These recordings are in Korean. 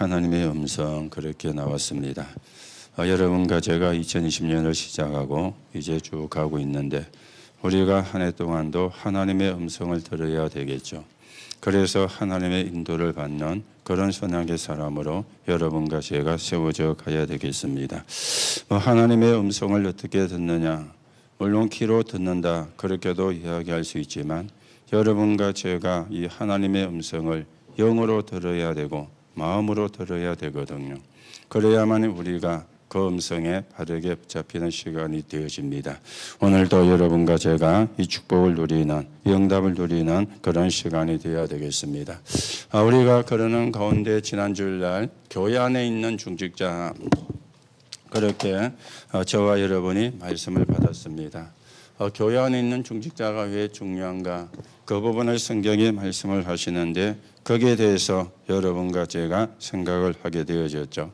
하나님의 음성 그렇게 나왔습니다. 여러분과 제가 2020년을 시작하고 이제 쭉 가고 있는데 우리가 한 해 동안도 하나님의 음성을 들어야 되겠죠. 그래서 하나님의 인도를 받는 그런 선악의 사람으로 여러분과 제가 세워져 가야 되겠습니다. 하나님의 음성을 어떻게 듣느냐? 물론 귀로 듣는다 그렇게도 이야기할 수 있지만 여러분과 제가 이 하나님의 음성을 영으로 들어야 되고 마음으로 들어야 되거든요. 그래야만 우리가 그 음성에 바르게 잡히는 시간이 되어집니다. 오늘도 여러분과 제가 이 축복을 누리는, 응답을 누리는 그런 시간이 되어야 되겠습니다. 우리가 그러는 가운데 지난 주일날 교회 안에 있는 중직자 그렇게 저와 여러분이 말씀을 받았습니다. 교회 안에 있는 중직자가 왜 중요한가? 그 부분을 성경이 말씀을 하시는데 거기에 대해서 여러분과 제가 생각을 하게 되어졌죠.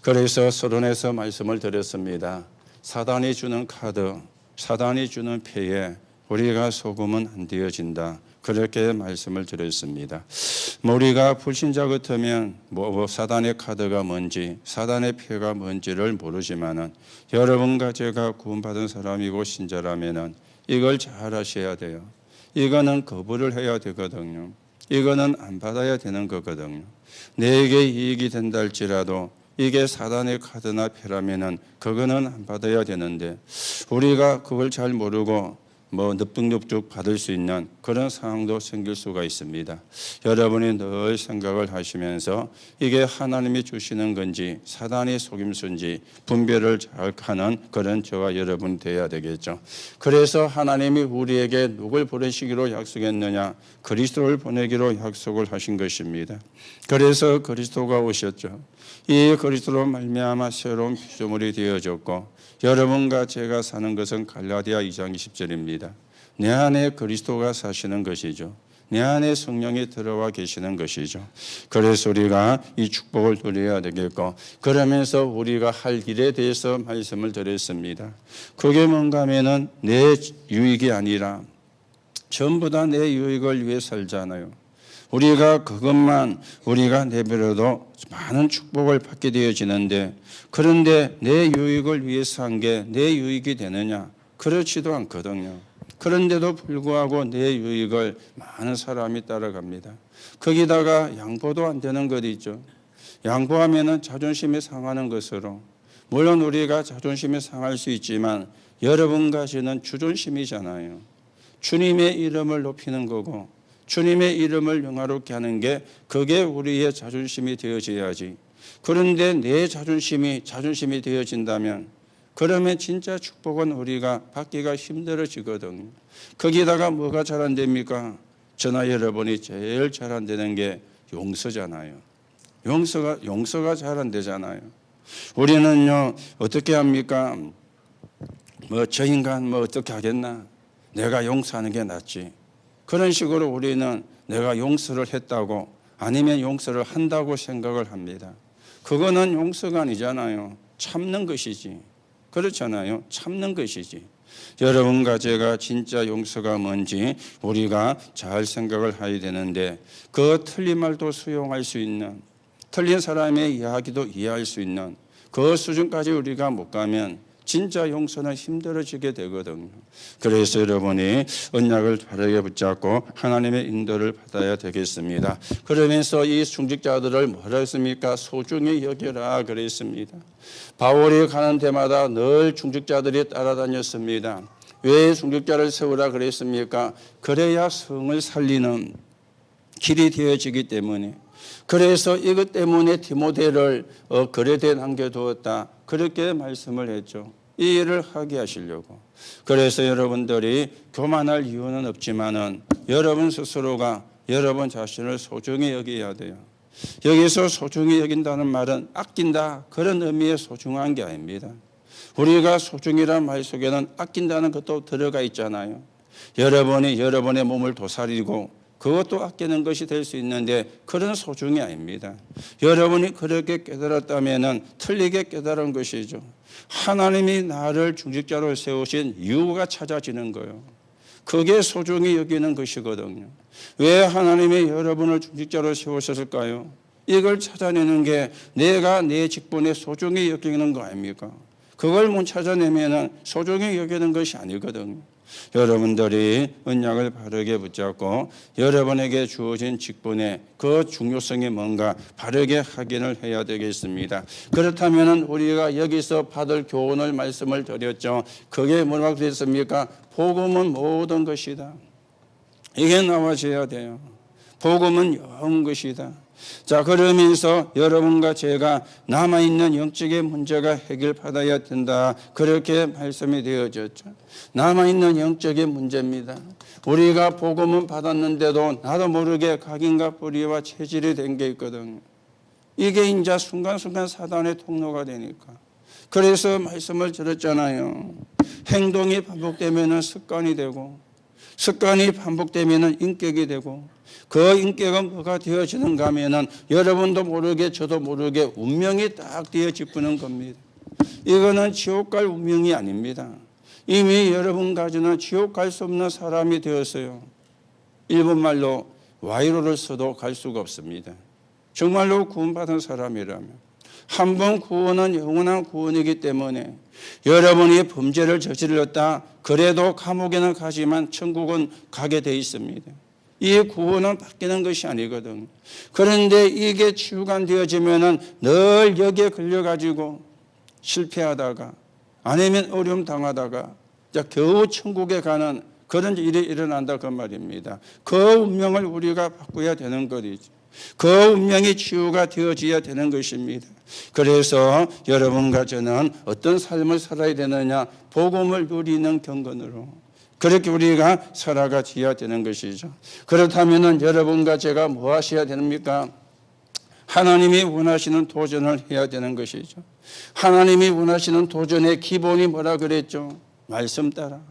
그래서 서론에서 말씀을 드렸습니다. 사단이 주는 카드, 사단이 주는 패에 우리가 속으면 안 되어진다. 그렇게 말씀을 드렸습니다. 우리가 불신자 같으면 사단의 카드가 뭔지, 사단의 패가 뭔지를 모르지만은 여러분과 제가 구원받은 사람이고 신자라면은 이걸 잘 하셔야 돼요. 이거는 거부를 해야 되거든요. 이거는 안 받아야 되는 거거든요. 내게 이익이 된다 할지라도 이게 사단의 카드나 패라면은 그거는 안 받아야 되는데 우리가 그걸 잘 모르고 늪죽 받을 수 있는 그런 상황도 생길 수가 있습니다. 여러분이 늘 생각을 하시면서 이게 하나님이 주시는 건지 사단의 속임수인지 분별을 잘 하는 그런 저와 여러분 되어야 되겠죠. 그래서 하나님이 우리에게 누굴 보내시기로 약속했느냐? 그리스도를 보내기로 약속을 하신 것입니다. 그래서 그리스도가 오셨죠. 이 그리스도로 말미암아 새로운 피조물이 되어졌고 여러분과 제가 사는 것은 갈라디아 2장 20절입니다. 내 안에 그리스도가 사시는 것이죠. 내 안에 성령이 들어와 계시는 것이죠. 그래서 우리가 이 축복을 누려야 되겠고 그러면서 우리가 할 일에 대해서 말씀을 드렸습니다. 그게 뭔가 하면은 내 유익이 아니라 전부 다 내 유익을 위해 살잖아요. 우리가 그것만 우리가 내버려도 많은 축복을 받게 되어지는데 그런데 내 유익을 위해서 한 게 내 유익이 되느냐? 그렇지도 않거든요. 그런데도 불구하고 내 유익을 많은 사람이 따라갑니다. 거기다가 양보도 안 되는 것 있죠. 양보하면은 자존심이 상하는 것으로 물론 우리가 자존심이 상할 수 있지만 여러분과 저는 주존심이잖아요. 주님의 이름을 높이는 거고 주님의 이름을 영화롭게 하는 게 그게 우리의 자존심이 되어져야지. 그런데 내 자존심이 되어진다면 그러면 진짜 축복은 우리가 받기가 힘들어지거든요. 거기다가 뭐가 잘 안 됩니까? 저나 여러분이 제일 잘 안 되는 게 용서잖아요. 용서가 잘 안 되잖아요. 우리는요 어떻게 합니까? 저 인간 어떻게 하겠나? 내가 용서하는 게 낫지. 그런 식으로 우리는 내가 용서를 했다고 아니면 용서를 한다고 생각을 합니다. 그거는 용서가 아니잖아요. 참는 것이지. 그렇잖아요. 참는 것이지. 여러분과 제가 진짜 용서가 뭔지 우리가 잘 생각을 해야 되는데 그 틀린 말도 수용할 수 있는 틀린 사람의 이야기도 이해할 수 있는 그 수준까지 우리가 못 가면 진짜 용서는 힘들어지게 되거든요. 그래서 여러분이 언약을 바르게 붙잡고 하나님의 인도를 받아야 되겠습니다. 그러면서 이 중직자들을 뭐라 했습니까? 소중히 여겨라 그랬습니다. 바울이 가는 데마다 늘 중직자들이 따라다녔습니다. 왜 중직자를 세우라 그랬습니까? 그래야 성을 살리는 길이 되어지기 때문에. 그래서 이것 때문에 디모데를 거레대에 남겨두었다. 그렇게 말씀을 했죠. 이 일을 하게 하시려고. 그래서 여러분들이 교만할 이유는 없지만은 여러분 스스로가 여러분 자신을 소중히 여겨야 돼요. 여기서 소중히 여긴다는 말은 아낀다 그런 의미의 소중한 게 아닙니다. 우리가 소중이란 말 속에는 아낀다는 것도 들어가 있잖아요. 여러분이 여러분의 몸을 도사리고 그것도 아끼는 것이 될 수 있는데 그런 소중이 아닙니다. 여러분이 그렇게 깨달았다면 틀리게 깨달은 것이죠. 하나님이 나를 중직자로 세우신 이유가 찾아지는 거예요. 그게 소중히 여기는 것이거든요. 왜 하나님이 여러분을 중직자로 세우셨을까요? 이걸 찾아내는 게 내가 내 직분에 소중히 여기는 거 아닙니까? 그걸 못 찾아내면 소중히 여기는 것이 아니거든요. 여러분들이 언약을 바르게 붙잡고 여러분에게 주어진 직분의 그 중요성이 뭔가 바르게 확인을 해야 되겠습니다. 그렇다면 우리가 여기서 받을 교훈을 말씀을 드렸죠. 그게 뭐라고 그랬습니까? 복음은 모든 것이다. 이게 나와줘야 돼요. 복음은 영 것이다. 자, 그러면서 여러분과 제가 남아있는 영적의 문제가 해결받아야 된다. 그렇게 말씀이 되어졌죠. 남아있는 영적의 문제입니다. 우리가 복음은 받았는데도 나도 모르게 각인과 뿌리와 체질이 된 게 있거든요. 이게 이제 순간순간 사단의 통로가 되니까. 그래서 말씀을 드렸잖아요. 행동이 반복되면 습관이 되고, 습관이 반복되면 인격이 되고, 그 인격은 뭐가 되어지는가 하면은 여러분도 모르게 저도 모르게 운명이 딱 되어지는 겁니다. 이거는 지옥 갈 운명이 아닙니다. 이미 여러분 가지는 지옥 갈 수 없는 사람이 되었어요. 일본말로 와이로를 써도 갈 수가 없습니다. 정말로 구원받은 사람이라면 한 번 구원은 영원한 구원이기 때문에 여러분이 범죄를 저질렀다 그래도 감옥에는 가지만 천국은 가게 돼 있습니다. 이 구원은 바뀌는 것이 아니거든. 그런데 이게 치유가 되어지면은 늘 여기에 걸려가지고 실패하다가 아니면 어려움 당하다가 겨우 천국에 가는 그런 일이 일어난다 그 말입니다. 그 운명을 우리가 바꿔야 되는 것이죠. 그 운명이 치유가 되어져야 되는 것입니다. 그래서 여러분과 저는 어떤 삶을 살아야 되느냐? 복음을 누리는 경건으로 그렇게 우리가 살아가야 되는 것이죠. 그렇다면 여러분과 제가 뭐 하셔야 됩니까? 하나님이 원하시는 도전을 해야 되는 것이죠. 하나님이 원하시는 도전의 기본이 뭐라 그랬죠? 말씀 따라,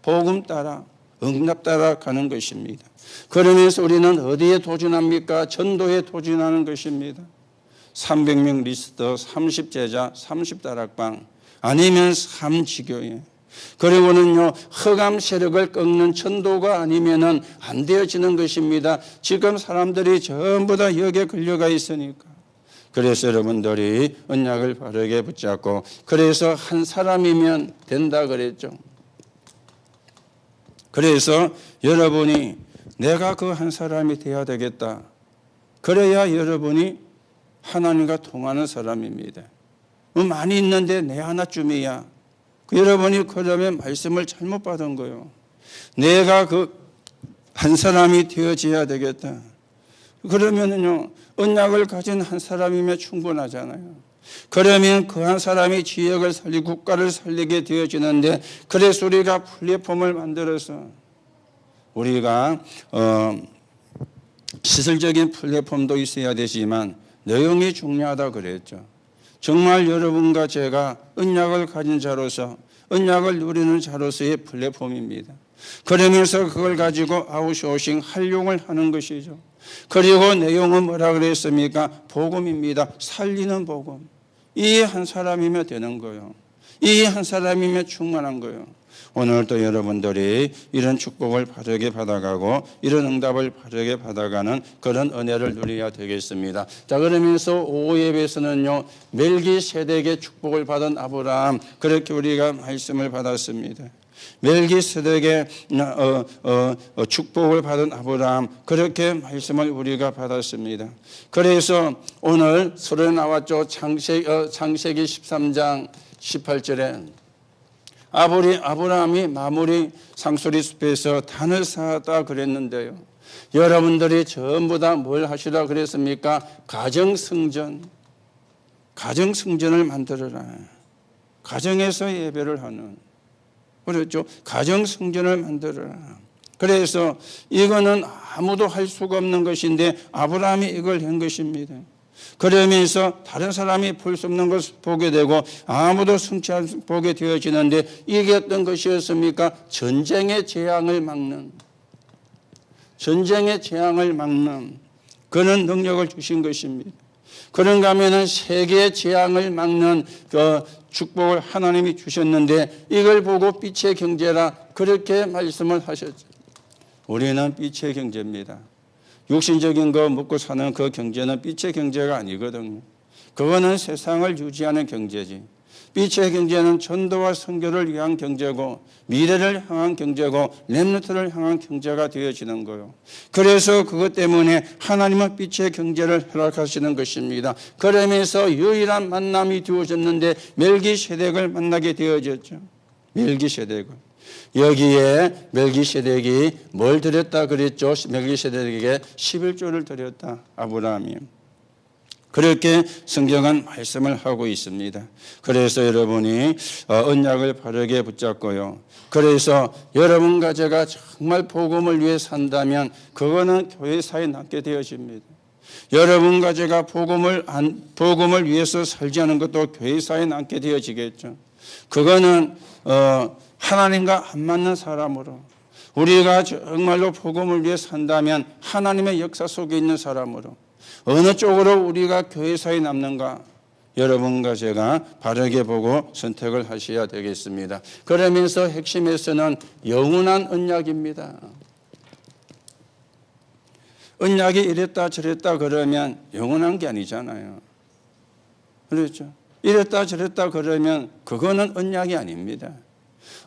복음 따라, 응답 따라 가는 것입니다. 그러면서 우리는 어디에 도전합니까? 전도에 도전하는 것입니다. 300명 리스트, 30제자, 30다락방 아니면 3지교회. 그리고는요, 흑암 세력을 꺾는 전도가 아니면은 안 되어지는 것입니다. 지금 사람들이 전부 다 여기에 걸려가 있으니까. 그래서 여러분들이 언약을 바르게 붙잡고, 그래서 한 사람이면 된다 그랬죠. 그래서 여러분이 내가 그 한 사람이 되어야 되겠다. 그래야 여러분이 하나님과 통하는 사람입니다. 많이 있는데 내 하나쯤이야. 여러분이 그러면 말씀을 잘못 받은 거예요. 내가 그 한 사람이 되어져야 되겠다. 그러면은요, 언약을 가진 한 사람이면 충분하잖아요. 그러면 그 한 사람이 지역을 살리고 국가를 살리게 되어지는데, 그래서 우리가 플랫폼을 만들어서 우리가 시설적인 플랫폼도 있어야 되지만 내용이 중요하다 그랬죠. 정말 여러분과 제가 언약을 가진 자로서 언약을 누리는 자로서의 플랫폼입니다. 그러면서 그걸 가지고 아웃소싱 활용을 하는 것이죠. 그리고 내용은 뭐라 그랬습니까? 복음입니다. 살리는 복음. 이 한 사람이면 되는 거예요. 이 한 사람이면 충분한 거예요. 오늘도 여러분들이 이런 축복을 바르게 받아가고 이런 응답을 바르게 받아가는 그런 은혜를 누려야 되겠습니다. 자, 그러면서 오후 예배에서는요, 멜기세덱의 축복을 받은 아브라함, 그렇게 우리가 말씀을 받았습니다. 멜기세덱의 축복을 받은 아브라함, 그렇게 말씀을 우리가 받았습니다. 그래서 오늘 서론에 나왔죠. 창세기 13장 18절에 아브라함이 마무리 상수리 숲에서 단을 쌓았다 그랬는데요. 여러분들이 전부 다 뭘 하시라 그랬습니까? 가정성전을 만들어라. 가정에서 예배를 하는. 그렇죠. 가정성전을 만들어라. 그래서 이거는 아무도 할 수가 없는 것인데 아브라함이 이걸 한 것입니다. 그러면서 다른 사람이 볼 수 없는 것을 보게 되고 아무도 성취하지 보게 되어지는데 이게 어떤 것이었습니까? 전쟁의 재앙을 막는 그런 능력을 주신 것입니다. 그런가 하면은 세계의 재앙을 막는 그 축복을 하나님이 주셨는데 이걸 보고 빛의 경제라 그렇게 말씀을 하셨죠. 우리는 빛의 경제입니다. 육신적인 거 먹고 사는 그 경제는 빛의 경제가 아니거든요. 그거는 세상을 유지하는 경제지. 빛의 경제는 전도와 선교를 위한 경제고 미래를 향한 경제고 렘넌트를 향한 경제가 되어지는 거예요. 그래서 그것 때문에 하나님은 빛의 경제를 허락하시는 것입니다. 그러면서 유일한 만남이 되어졌는데 멜기세덱을 만나게 되어졌죠. 멜기세덱을. 여기에 멜기세덱이 뭘 드렸다 그랬죠? 멜기세덱에게 11조를 드렸다. 아브라함이. 그렇게 성경은 말씀을 하고 있습니다. 그래서 여러분이 언약을 바르게 붙잡고요. 그래서 여러분과 제가 정말 복음을 위해 산다면 그거는 교회사에 남게 되어집니다. 여러분과 제가 복음을 위해서 살지 않은 것도 교회사에 남게 되어지겠죠. 그거는 하나님과 안 맞는 사람으로, 우리가 정말로 복음을 위해 산다면 하나님의 역사 속에 있는 사람으로, 어느 쪽으로 우리가 교회사에 남는가 여러분과 제가 바르게 보고 선택을 하셔야 되겠습니다. 그러면서 핵심에서는 영원한 언약입니다. 언약이 이랬다 저랬다 그러면 영원한 게 아니잖아요. 그렇죠? 이랬다 저랬다 그러면 그거는 언약이 아닙니다.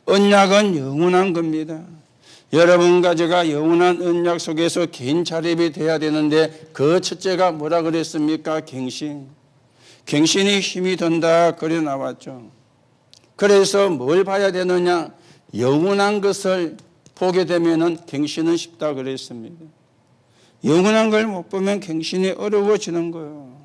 언약은 영원한 겁니다. 여러분과 제가 영원한 언약 속에서 긴 자립이 돼야 되는데 그 첫째가 뭐라 그랬습니까? 갱신. 갱신이 힘이 든다 그래 나왔죠. 그래서 뭘 봐야 되느냐? 영원한 것을 보게 되면은 갱신은 쉽다 그랬습니다. 영원한 걸 못 보면 갱신이 어려워지는 거예요.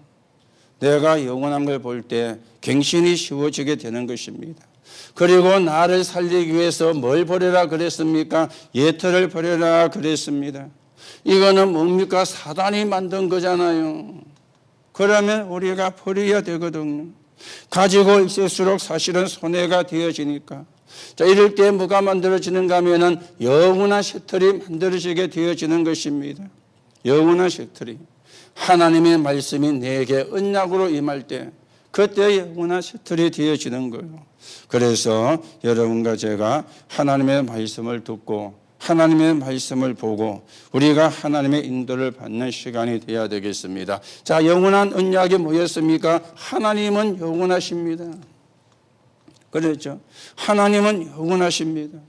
내가 영원한 걸 볼 때 갱신이 쉬워지게 되는 것입니다. 그리고 나를 살리기 위해서 뭘 버려라 그랬습니까? 예터를 버려라 그랬습니다. 이거는 뭡니까? 사단이 만든 거잖아요. 그러면 우리가 버려야 되거든요. 가지고 있을수록 사실은 손해가 되어지니까. 자, 이럴 때 뭐가 만들어지는가 하면은 영원한 셔틀이 만들어지게 되어지는 것입니다. 영원한 셔틀이. 하나님의 말씀이 내게 언약으로 임할 때 그때 영원한 셔틀이 되어지는 거예요. 그래서 여러분과 제가 하나님의 말씀을 듣고 하나님의 말씀을 보고 우리가 하나님의 인도를 받는 시간이 되어야 되겠습니다. 자, 영원한 언약이 뭐였습니까? 하나님은 영원하십니다. 그렇죠? 하나님은 영원하십니다.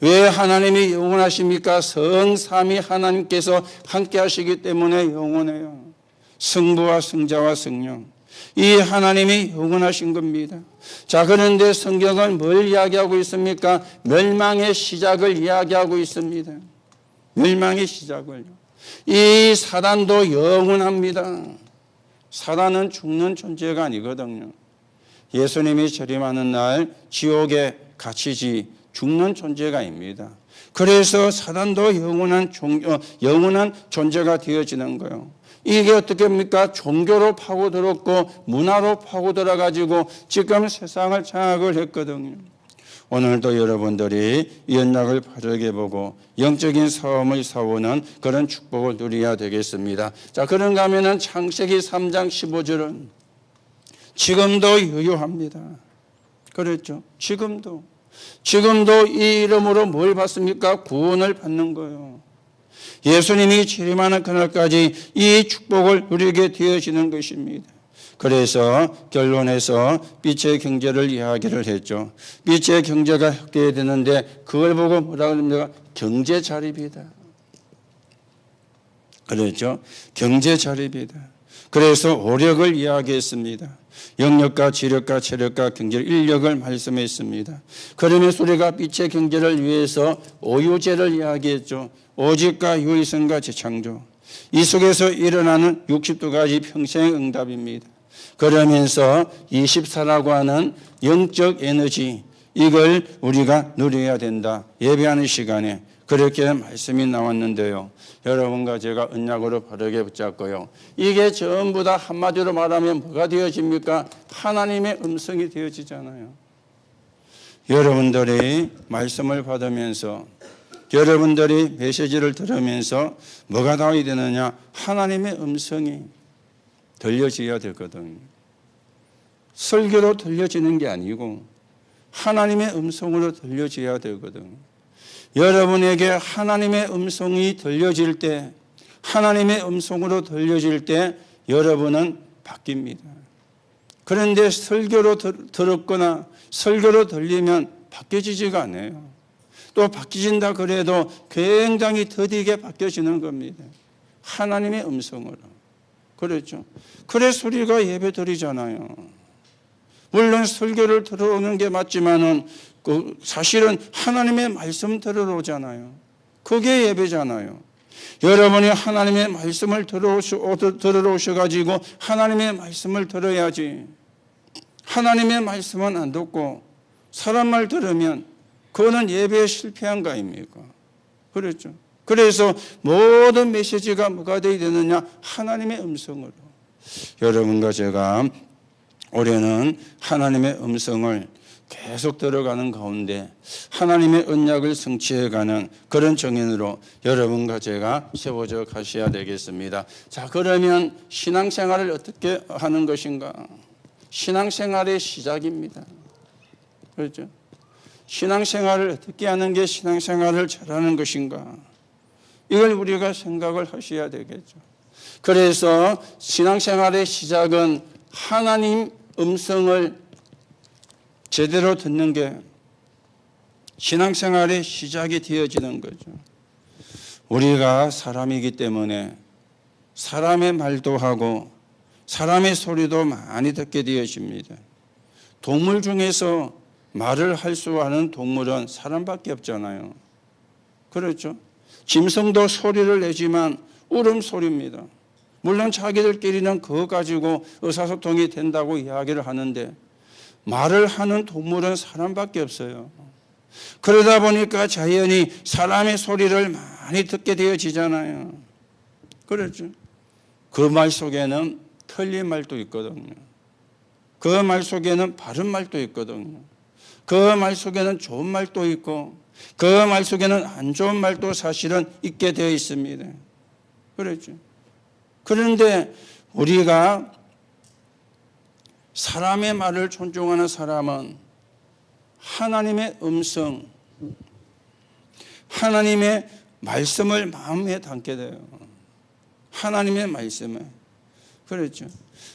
왜 하나님이 영원하십니까? 성삼위 하나님께서 함께 하시기 때문에 영원해요. 성부와 성자와 성령. 이 하나님이 영원하신 겁니다. 자, 그런데 성경은 뭘 이야기하고 있습니까? 멸망의 시작을 이야기하고 있습니다. 멸망의 시작을요. 이 사단도 영원합니다. 사단은 죽는 존재가 아니거든요. 예수님이 재림하는 날 지옥에 갇히지 죽는 존재가 아닙니다. 그래서 사단도 영원한 존재가 되어지는 거예요. 이게 어떻게 합니까? 종교로 파고들었고 문화로 파고들어가지고 지금 세상을 장악을 했거든요. 오늘도 여러분들이 이 언약을 바르게 보고 영적인 싸움을 싸우는 그런 축복을 누려야 되겠습니다. 자, 그런가 하면은 창세기 3장 15절은 지금도 유효합니다. 그렇죠? 지금도 이 이름으로 뭘 받습니까? 구원을 받는 거예요. 예수님이 재림하는 그날까지 이 축복을 누리게 되어지는 것입니다. 그래서 결론에서 빛의 경제를 이야기를 했죠. 빛의 경제가 갖게 되는데 그걸 보고 뭐라고 합니까? 경제 자립이다. 그렇죠? 경제 자립이다. 그래서 오력을 이야기했습니다. 영력과 지력과 체력과 경제, 인력을 말씀했습니다. 그러면서 우리가 빛의 경제를 위해서 오유제를 이야기했죠. 오직과 유의성과 재창조. 이 속에서 일어나는 62가지 평생 응답입니다. 그러면서 24라고 하는 영적 에너지, 이걸 우리가 누려야 된다. 예배하는 시간에 그렇게 말씀이 나왔는데요. 여러분과 제가 언약으로 바르게 붙잡고요. 이게 전부 다 한마디로 말하면 뭐가 되어집니까? 하나님의 음성이 되어지잖아요. 여러분들이 말씀을 받으면서 여러분들이 메시지를 들으면서 뭐가 나와야 되느냐? 하나님의 음성이 들려져야 되거든요. 설교로 들려지는 게 아니고 하나님의 음성으로 들려져야 되거든요. 여러분에게 하나님의 음성이 들려질 때 하나님의 음성으로 들려질 때 여러분은 바뀝니다. 그런데 설교로 들었거나 설교로 들리면 바뀌어지지가 않아요. 또 바뀌진다 그래도 굉장히 더디게 바뀌어지는 겁니다. 하나님의 음성으로. 그렇죠. 그래서 우리가 예배 드리잖아요. 물론 설교를 들어오는 게 맞지만은 사실은 하나님의 말씀 들으러 오잖아요. 그게 예배잖아요. 여러분이 하나님의 말씀을 들으러 오셔가지고 하나님의 말씀을 들어야지. 하나님의 말씀은 안 듣고 사람 말 들으면 그거는 예배에 실패한 거 아닙니까? 그렇죠. 그래서 모든 메시지가 뭐가 되어야 되느냐? 하나님의 음성으로. 여러분과 제가 올해는 하나님의 음성을 계속 들어가는 가운데 하나님의 언약을 성취해가는 그런 정인으로 여러분과 제가 세워져 가셔야 되겠습니다. 자, 그러면 신앙생활을 어떻게 하는 것인가? 신앙생활의 시작입니다. 그렇죠? 신앙생활을 어떻게 하는 게 신앙생활을 잘하는 것인가? 이걸 우리가 생각을 하셔야 되겠죠. 그래서 신앙생활의 시작은 하나님 음성을 제대로 듣는 게 신앙생활의 시작이 되어지는 거죠. 우리가 사람이기 때문에 사람의 말도 하고 사람의 소리도 많이 듣게 되어집니다. 동물 중에서 말을 할 수 있는 동물은 사람밖에 없잖아요. 그렇죠? 짐승도 소리를 내지만 울음소리입니다. 물론 자기들끼리는 그거 가지고 의사소통이 된다고 이야기를 하는데 말을 하는 동물은 사람밖에 없어요. 그러다 보니까 자연히 사람의 소리를 많이 듣게 되어지잖아요. 그렇죠? 그 말 속에는 틀린 말도 있거든요. 그 말 속에는 바른 말도 있거든요. 그 말 속에는 좋은 말도 있고 그 말 속에는 안 좋은 말도 사실은 있게 되어 있습니다. 그렇죠? 그런데 우리가 사람의 말을 존중하는 사람은 하나님의 음성, 하나님의 말씀을 마음에 담게 돼요. 하나님의 말씀을. 그렇죠.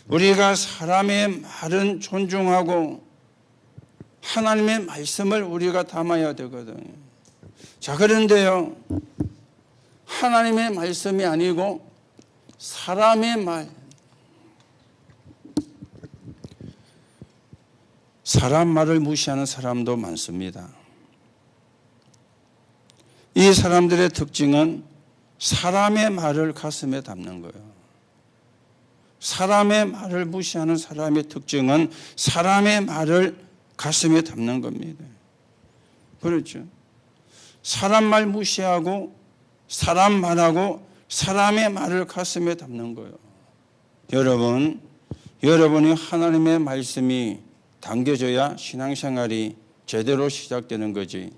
우리가 사람의 말은 존중하고 하나님의 말씀을 우리가 담아야 되거든요. 자, 그런데요, 하나님의 말씀이 아니고 사람의 말, 사람 말을 무시하는 사람도 많습니다. 이 사람들의 특징은 사람의 말을 가슴에 담는 거예요. 사람의 말을 무시하는 사람의 특징은 사람의 말을 가슴에 담는 겁니다. 그렇죠. 사람 말 무시하고 사람 말하고 사람의 말을 가슴에 담는 거예요. 여러분이 하나님의 말씀이 담겨져야 신앙생활이 제대로 시작되는 거지.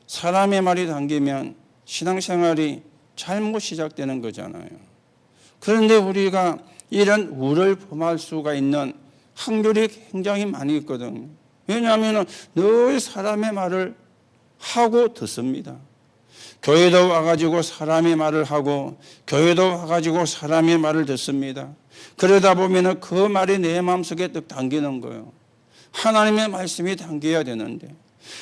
사람의 말이 담기면 신앙생활이 잘못 시작되는 거잖아요. 그런데 우리가 이런 우를 범할 수가 있는 확률이 굉장히 많이 있거든요. 왜냐하면 늘 사람의 말을 하고 듣습니다. 교회도 와가지고 사람의 말을 하고 교회도 와가지고 사람의 말을 듣습니다. 그러다 보면 그 말이 내 마음속에 딱 담기는 거예요. 하나님의 말씀이 담겨야 되는데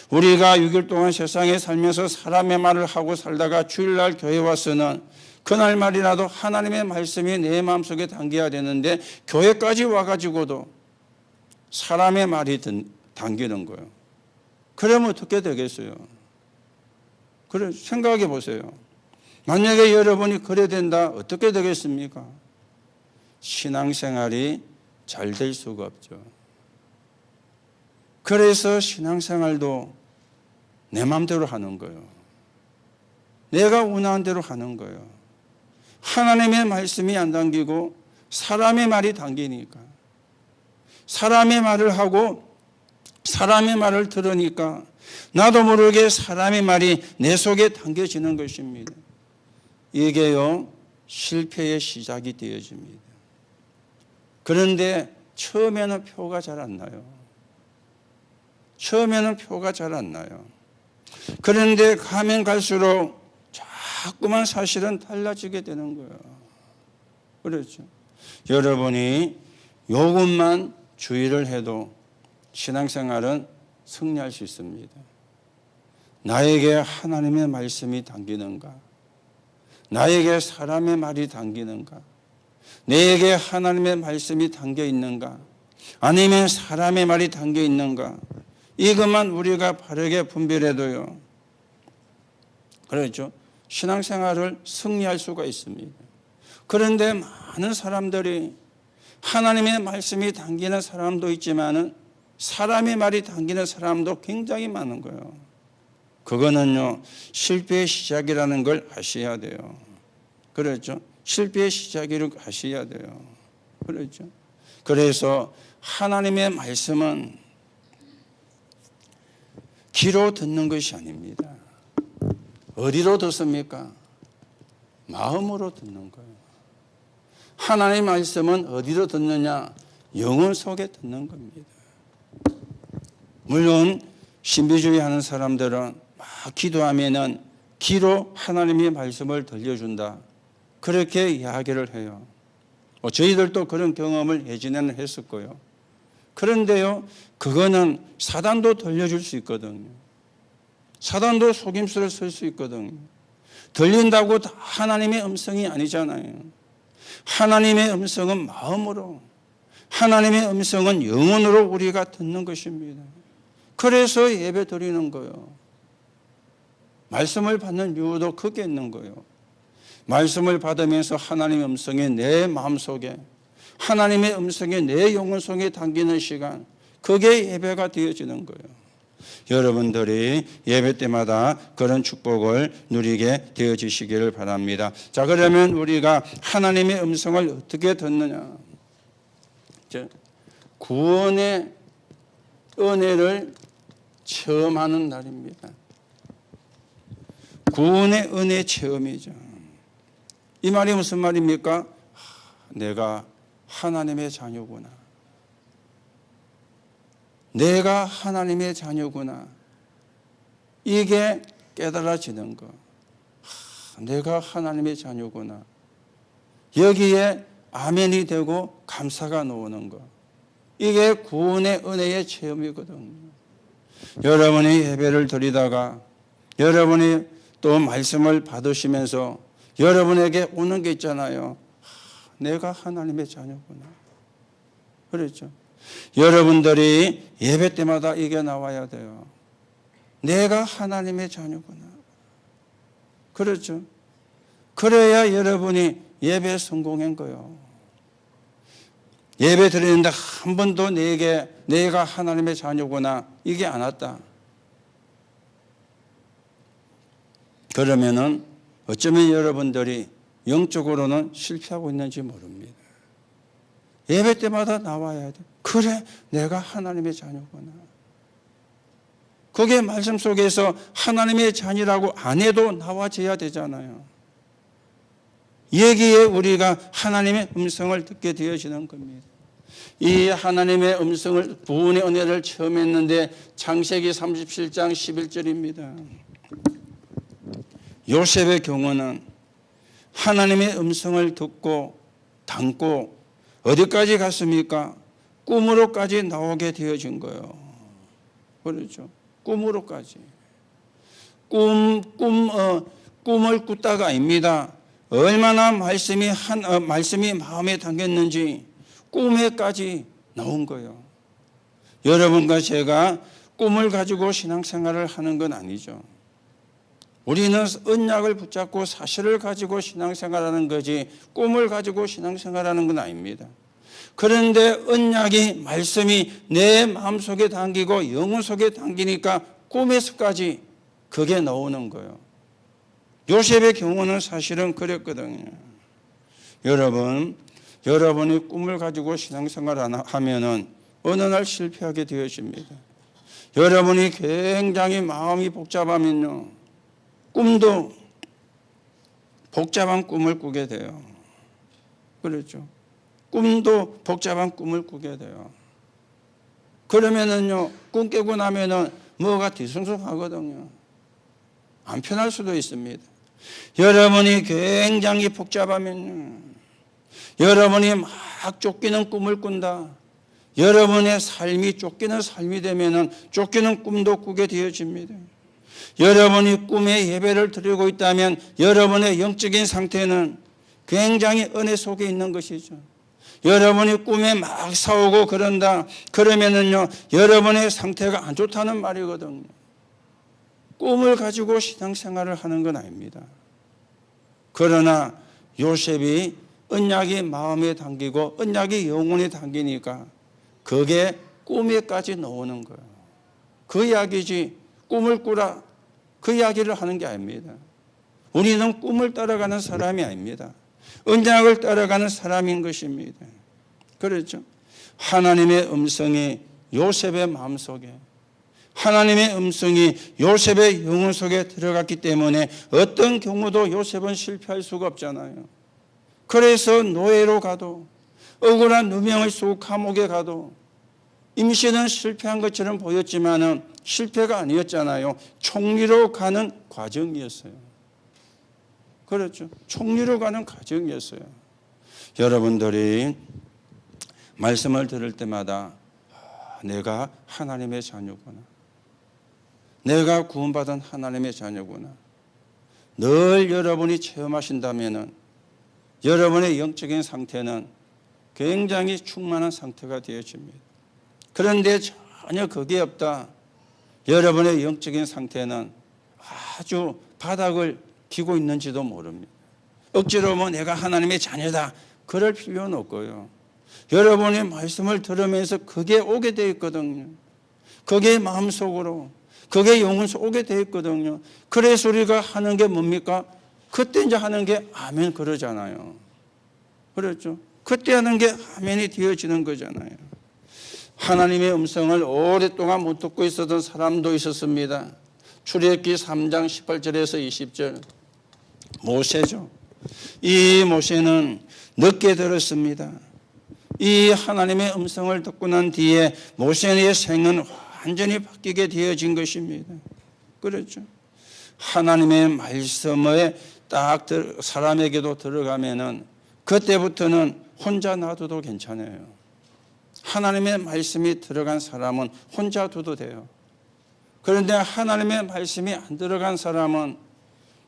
우리가 6일 동안 세상에 살면서 사람의 말을 하고 살다가 주일날 교회 와서는 그날 말이라도 하나님의 말씀이 내 마음속에 담겨야 되는데 교회까지 와가지고도 사람의 말이 담기는 거예요. 그러면 어떻게 되겠어요? 그래, 생각해 보세요. 만약에 여러분이 그래 된다, 어떻게 되겠습니까? 신앙생활이 잘 될 수가 없죠. 그래서 신앙생활도 내 마음대로 하는 거예요. 내가 원하는 대로 하는 거예요. 하나님의 말씀이 안 담기고 사람의 말이 담기니까. 사람의 말을 하고 사람의 말을 들으니까 나도 모르게 사람의 말이 내 속에 담겨지는 것입니다. 이게요, 실패의 시작이 되어집니다. 그런데 처음에는 표가 잘 안 나요. 처음에는 표가 잘 안 나요. 그런데 가면 갈수록 자꾸만 사실은 달라지게 되는 거예요. 그렇죠. 여러분이 요것만 주의를 해도 신앙생활은 승리할 수 있습니다. 나에게 하나님의 말씀이 당기는가? 나에게 사람의 말이 당기는가? 내게 하나님의 말씀이 담겨 있는가? 아니면 사람의 말이 담겨 있는가? 이것만 우리가 바르게 분별해도요, 그렇죠, 신앙생활을 승리할 수가 있습니다. 그런데 많은 사람들이 하나님의 말씀이 담기는 사람도 있지만은 사람의 말이 담기는 사람도 굉장히 많은 거예요. 그거는요, 실패의 시작이라는 걸 아셔야 돼요. 그렇죠? 실패의 시작이라는 걸 아셔야 돼요. 그렇죠? 그래서 하나님의 말씀은 귀로 듣는 것이 아닙니다. 어디로 듣습니까? 마음으로 듣는 거예요. 하나님의 말씀은 어디로 듣느냐? 영혼 속에 듣는 겁니다. 물론 신비주의 하는 사람들은 막 기도하면은 귀로 하나님의 말씀을 들려준다, 그렇게 이야기를 해요. 저희들도 그런 경험을 예전에는 했었고요. 그런데요, 그거는 사단도 들려줄 수 있거든요. 사단도 속임수를 쓸 수 있거든요. 들린다고 다 하나님의 음성이 아니잖아요. 하나님의 음성은 마음으로, 하나님의 음성은 영혼으로 우리가 듣는 것입니다. 그래서 예배 드리는 거예요. 말씀을 받는 이유도 크게 있는 거예요. 말씀을 받으면서 하나님의 음성이 내 마음속에, 하나님의 음성이 내 영혼 속에 담기는 시간, 그게 예배가 되어지는 거예요. 여러분들이 예배 때마다 그런 축복을 누리게 되어지시기를 바랍니다. 자, 그러면 우리가 하나님의 음성을 어떻게 듣느냐? 구원의 은혜를 체험하는 날입니다. 구원의 은혜 체험이죠. 이 말이 무슨 말입니까? 내가 하나님의 자녀구나. 내가 하나님의 자녀구나. 이게 깨달아지는 거. 내가 하나님의 자녀구나. 여기에 아멘이 되고 감사가 나오는 거. 이게 구원의 은혜의 체험이거든요. 여러분이 예배를 드리다가 여러분이 또 말씀을 받으시면서 여러분에게 오는 게 있잖아요. 내가 하나님의 자녀구나. 그렇죠. 여러분들이 예배 때마다 이게 나와야 돼요. 내가 하나님의 자녀구나. 그렇죠. 그래야 여러분이 예배 성공한 거예요. 예배 드리는데 한 번도 내가 하나님의 자녀구나, 이게 안 왔다. 그러면은 어쩌면 여러분들이 영적으로는 실패하고 있는지 모릅니다. 예배 때마다 나와야 돼. 그래, 내가 하나님의 자녀구나. 그게 말씀 속에서 하나님의 자녀라고 안 해도 나와져야 되잖아요. 여기에 우리가 하나님의 음성을 듣게 되어지는 겁니다. 이 하나님의 음성을, 구원의 은혜를 처음 했는데 창세기 37장 11절입니다. 요셉의 경우는 하나님의 음성을 듣고 담고 어디까지 갔습니까? 꿈으로까지 나오게 되어진 거예요. 그렇죠. 꿈으로까지. 꿈을 꾸다가 아닙니다. 얼마나 말씀이 마음에 담겼는지 꿈에까지 나온 거예요. 여러분과 제가 꿈을 가지고 신앙생활을 하는 건 아니죠. 우리는 언약을 붙잡고 사실을 가지고 신앙생활하는 거지 꿈을 가지고 신앙생활하는 건 아닙니다. 그런데 언약이, 말씀이 내 마음속에 담기고 영혼 속에 담기니까 꿈에서까지 그게 나오는 거예요. 요셉의 경우는 사실은 그랬거든요. 여러분이 꿈을 가지고 신앙생활을 하면은 어느 날 실패하게 되어집니다. 여러분이 굉장히 마음이 복잡하면요, 꿈도 복잡한 꿈을 꾸게 돼요. 그렇죠. 꿈도 복잡한 꿈을 꾸게 돼요. 그러면은요, 꿈 깨고 나면은 뭐가 뒤숭숭하거든요. 안 편할 수도 있습니다. 여러분이 굉장히 복잡하면, 여러분이 막 쫓기는 꿈을 꾼다, 여러분의 삶이 쫓기는 삶이 되면 쫓기는 꿈도 꾸게 되어집니다. 여러분이 꿈에 예배를 드리고 있다면 여러분의 영적인 상태는 굉장히 은혜 속에 있는 것이죠. 여러분이 꿈에 막 싸우고 그런다 그러면은요, 여러분의 상태가 안 좋다는 말이거든요. 꿈을 가지고 신앙생활을 하는 건 아닙니다. 그러나 요셉이 언약이 마음에 담기고 언약이 영혼에 담기니까 그게 꿈에까지 나오는 거예요. 그 이야기지 꿈을 꾸라 그 이야기를 하는 게 아닙니다. 우리는 꿈을 따라가는 사람이 아닙니다. 언약을 따라가는 사람인 것입니다. 그렇죠? 하나님의 음성이 요셉의 마음속에, 하나님의 음성이 요셉의 영혼 속에 들어갔기 때문에 어떤 경우도 요셉은 실패할 수가 없잖아요. 그래서 노예로 가도, 억울한 누명을 쓰고 감옥에 가도, 임신은 실패한 것처럼 보였지만은 실패가 아니었잖아요. 총리로 가는 과정이었어요. 그렇죠? 총리로 가는 과정이었어요. 여러분들이 말씀을 들을 때마다 내가 하나님의 자녀구나, 내가 구원받은 하나님의 자녀구나, 늘 여러분이 체험하신다면은 여러분의 영적인 상태는 굉장히 충만한 상태가 되어집니다. 그런데 전혀 그게 없다, 여러분의 영적인 상태는 아주 바닥을 기고 있는지도 모릅니다. 억지로 내가 하나님의 자녀다 그럴 필요는 없고요. 여러분의 말씀을 들으면서 그게 오게 되어 있거든요. 그게 마음속으로, 그게 영혼 속에 오게 되어 있거든요. 그래서 우리가 하는 게 뭡니까? 그때 이제 하는 게 아멘 그러잖아요. 그렇죠? 그때 하는 게 아멘이 되어지는 거잖아요. 하나님의 음성을 오랫동안 못 듣고 있었던 사람도 있었습니다. 출애굽기 3장 18절에서 20절 모세죠. 이 모세는 늦게 들었습니다. 이 하나님의 음성을 듣고 난 뒤에 모세의 생은 완전히 바뀌게 되어진 것입니다. 그렇죠? 하나님의 말씀에 딱 사람에게도 들어가면은 그때부터는 혼자 놔둬도 괜찮아요. 하나님의 말씀이 들어간 사람은 혼자 둬도 돼요. 그런데 하나님의 말씀이 안 들어간 사람은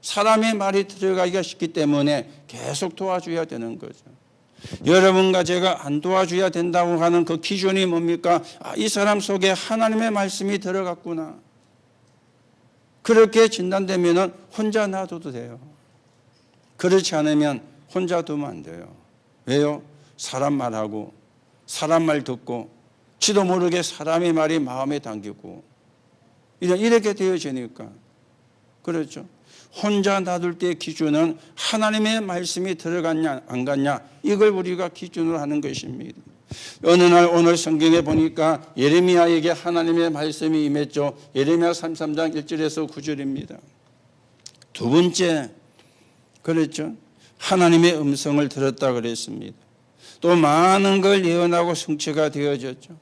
사람의 말이 들어가기가 쉽기 때문에 계속 도와줘야 되는 거죠. 여러분과 제가 안 도와줘야 된다고 하는 그 기준이 뭡니까? 이 사람 속에 하나님의 말씀이 들어갔구나. 그렇게 진단되면 혼자 놔둬도 돼요. 그렇지 않으면 혼자 두면 안 돼요. 왜요? 사람 말하고 사람 말 듣고 지도 모르게 사람의 말이 마음에 담기고 이렇게 되어지니까. 그렇죠? 혼자 놔둘 때의 기준은 하나님의 말씀이 들어갔냐 안 갔냐 이걸 우리가 기준으로 하는 것입니다. 어느 날 오늘 성경에 보니까 예레미야에게 하나님의 말씀이 임했죠. 예레미야 33장 1절에서 9절입니다. 두 번째, 그랬죠. 하나님의 음성을 들었다 그랬습니다. 또 많은 걸 예언하고 성취가 되어졌죠.